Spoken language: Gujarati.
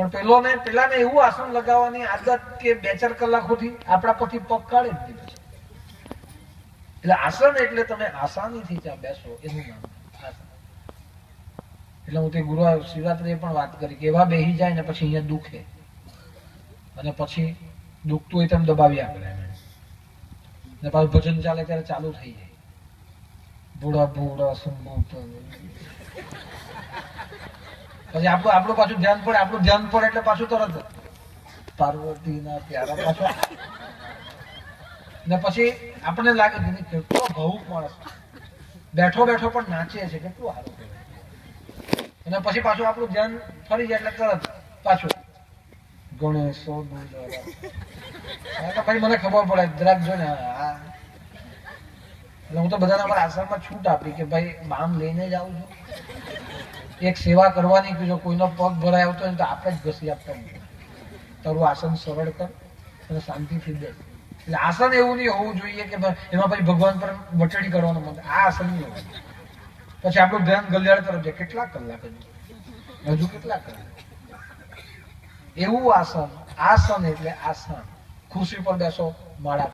પણ પેલાને એવું આસન લગાવવાની આદત કે 2-4 કલાકોથી આપણા પરથી પગ કાઢે જ નહીં. એટલે આસન એટલે તમે આસાનીથી ત્યાં બેસો એનું નામ આસન. એટલે હું તે ગુરુ શિવરાત્રીએ પણ વાત કરી કે એવા બેહી જાય ને પછી અહીંયા દુખે અને પછી દુખતું હોય તેમ દબાવ્યા કરે ને પાછું ભજન ચાલે ત્યારે ચાલુ થઈ જાય ભૂડા ભૂડા પછી આપણું પાછું ધ્યાન પડે એટલે પાછું તરત પાર્વતીના પ્યારા પાછું ને પછી આપણને લાગે કે કેટલો ભાવુક માણસ બેઠો પણ નાચે છે, કેટલું સારું કહેવાય. અને પછી પાછું આપણું ધ્યાન ફરી જાય એટલે તરત પાછું ગણેશો ભાઈ મને ખબર પડે જરાક જો ને. એટલે હું તો બધાના પર આશ્રમમાં છૂટ આપી કે ભાઈ બામ લઈને જ આવું છું. એક સેવા કરવાની કે જો કોઈનો પગ ભરાય આવતો હોય તો આપણે જ ઘસી આપતા તારું આસન સરળ કર અને શાંતિથી બેસ. એટલે આસન એવું નહીં હોવું જોઈએ કે એમાં પછી ભગવાન પર વટડી કરવાનું મત. આ આસન નહીં હોવું. પછી આપણું ધ્યાન ગલિયાળ તરફ જાય. કેટલા કલાક હજુ કેટલા કલાક એવું આસન એટલે આસન. ખુરશી પર બેસો, માળા